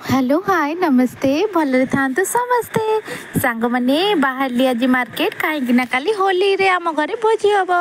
Hello hi नमस्ते भलरे थांतु समस्ते सांग मैंने बाहर आज मार्केट कहीं काली होली रे आम घरे भोजी हम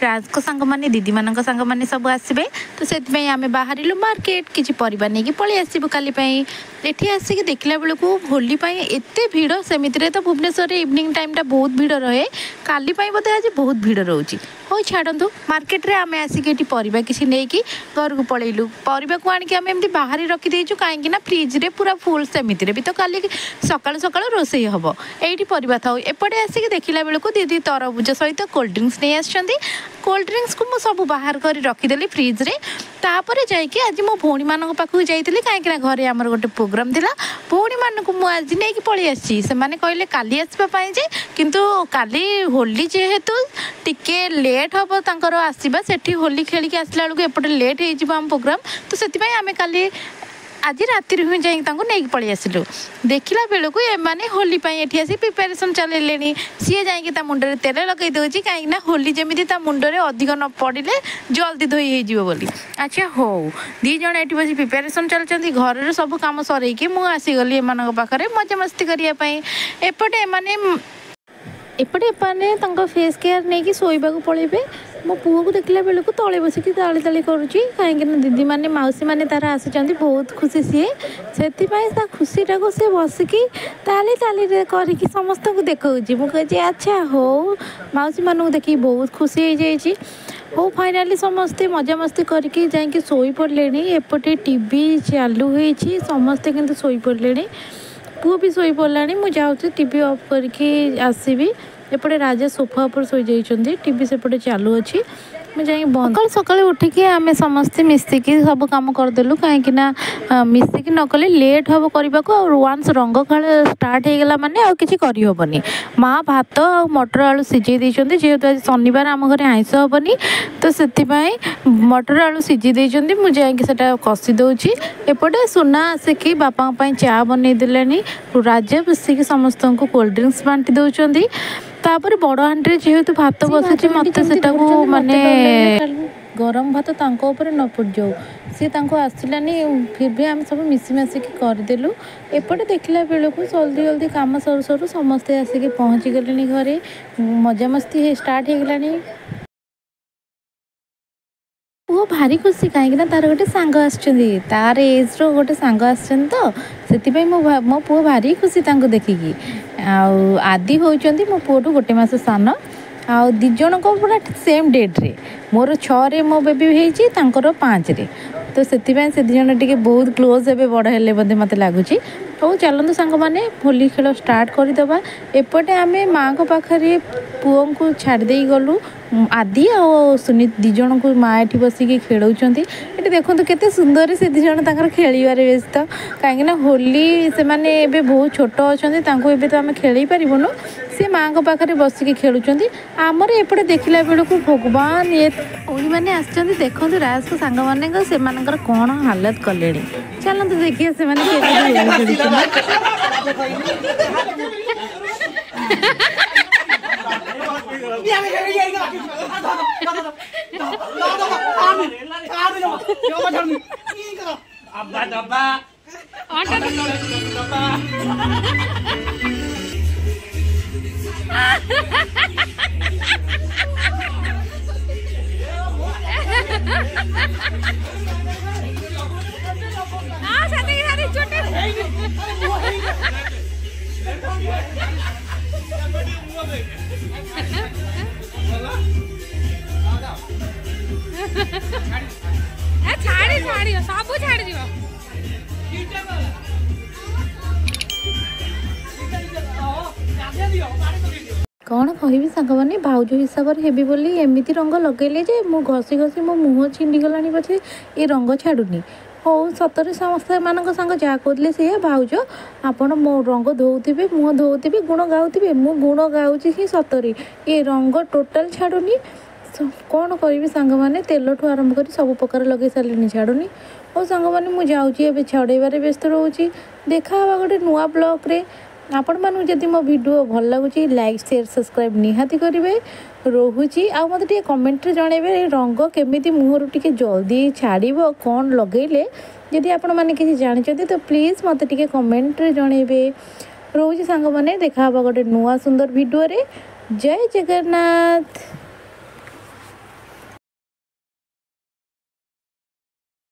राज को सांग मैंने दीदी मान सांग मैंने सब आसबे तो से आम बाहर मार्केट किसी परिवा नहीं पलि आसबू काली एठी आसिक देखला बेलू होली एत भिड़ सेमिति तो भुवनेश्वर इवनिंग टाइम टा बहुत भिड़ रहे काली बोधे आज बहुत भिड़ रोचे हो छाड़ू मार्केट रे आम आसिक परिवा किसी नहीं घर को पलैलु परिवा को आणिक आम एमती बाहर रखीदेचु कहीं फ्रिज रे पूरा फुल सेमिति भी तो काली सकाल सकाल रोसई हम ये परिवा था एपटे आसिक देखला बेलू दीदी तरबुज सहित कोल्ड ड्रिंक्स नहीं आसछंती कोल्ड ड्रिंक्स को मुझे सब बाहर कर रखीदेली फ्रिज रे तापर जाइए आज मो भौणी मान पाखक जाइली कहीं घरे आमर गोटे प्रोग्राम थिला भौणी मान को मुझे नहीं पलि आसी से कहले काली आसवाई जे किंतु काली होली जेहेतु टिके लेट हम तांकर आसवा से होली खेलिक आसला बेलू एपटे लेट हो प्रोग्राम तो से आम काली आज राति ही जाइए नहीं पलि आसिलु देखला बेलू एमाने होली ये आसी प्रिपेरेसन चलैले सी जाइए मुंडे तेल लगे दूसरी कहीं होली जमी मुंडे अधिक न पड़े जल्दी धोई हो बोली अच्छा हो दीज ये बस प्रिपेरेसन चलती घर सब कम सरईकी मुझे आसीगली एम पाखे मजा मस्ती करने एपटे एपटे फेस केयर नहीं कि शोवा पलैबे मो पुओ को देखला बेलू तले बसिकी ताली ताली करुच्ची कहीं दीदी माने मौसी माने तार आसी बहुत खुशी सी से खुशीटा को सी बसिकी ताली ताली करके समस्त को देखा मुझे अच्छा हो मौसी मानू देखी बहुत खुशी हो जाइए हो फाइनाली समस्ते मजा मस्ती करके जाकि शोई पड़े एपटे टीवी चालू हो समस्ते किंतु शोई पड़े पुओ भी शोई पड़ा मुझे जाऊँ टीवी ऑफ करके आसबि एपटे राजा सोफा पर शोई जाइए टीवी सेपटे चालू अच्छी मुझे सकाल सकाल उठिकी आम समस्ते मिसिकी सब कम करदेलु कहीं मिसिकी न कले लेट हम करने को वन्स रंग खेल स्टार्ट हो गला माने आ किसी करहबनी माँ भात आ मटर आलू सीझे देते जेहेतु आज शनिवार आम घर आइंस हेनी तो से मटर आलू सीझे देते मुझे जाकि कषि दूची एपटे सुना आसिकी बापा चा बन देले राजा बसिकी समस्त को कोल्ड ड्रिंक्स बांटी दौरान तापर बड़ हांडी जेहेतु भात बसुची मत से माने गरम भात तांको न पड़ जाऊ सी आसलानी फिर भी आम सब मिसी मासिकी करदेलु एपटे देखला बेलू जल्दी जल्दी काम सरू सरू समस्ते आसिक पहुँची गले घरे मजा मस्ती स्टार्ट हो गलानी वो भारी खुशी कहीं तार गोटे सांग आर एज रो गोटे सांग आसन तो से मो पुओ भारी खुशी देखिकी आदि होती मो पुओटू गोटे मस सान आ दिज को पूरा सेम डेट रे मोर 6 मो बेबी होती 5 रे तो से दिजन टे बहुत क्लोज हे बड़ हेले बोधे मत लगुच हो चलतु सांग मैंने होली खेल स्टार्ट करदे एपटे आम माँ को पाखे पुओ को छाड़दे गलु आदि आ सुनीत दिज को माँ ये बसिकी खेलुंट ये देखो केते सुंदर से दिज खेलिबार व्यस्त कहीं होली से माने बहुत छोट अच्छा तो आम खेल पारूनु सी माँ को पाखे बसिकी खेलुंट आमर एपटे देखला बेलू भगवान ये मैंने आसते देखो राज को सांग मान से कौन हालत कले चलते देखिए से छाड़ी सब छाड़ी कौन कहि सांग मैंने भाउज हिसाब से हेबी बोली एमती रंग लगेले जे मु घसी घसी मो मुह छिंडीगला पछे ये रंग छाड़ुनी हो सतरे समस्त मान सांग जहाँ कहते सी भाउज आपण मो रंग धोते मुह धोते गुण गाँवे मु गुण गाँची ही सतरे ये रंग टोटाल छाड़ुनी कौन करी सांग मैंने तेल ठू आरंभ कर सब प्रकार लगे सारे छाड़ुनी और सांग मैंने मुझे छड़ेबार व्यस्त रोची देखा गोटे नुआ ब्लॉक रे आपण मानू जदि मो वीडियो भल लगुच लाइक शेयर सब्सक्राइब निहाती करेंगे रोची आ मत कमेंट जनइबे रंग केमी मुहर टे जल्दी छाड़ कौन लगेले जदि आपण मैंने किसी जानते तो प्लीज़ मत टे कमेंट जनइबे रोची सांग मैंने देखा गोटे नुआ सुंदर वीडियो रे। जय जगन्नाथ।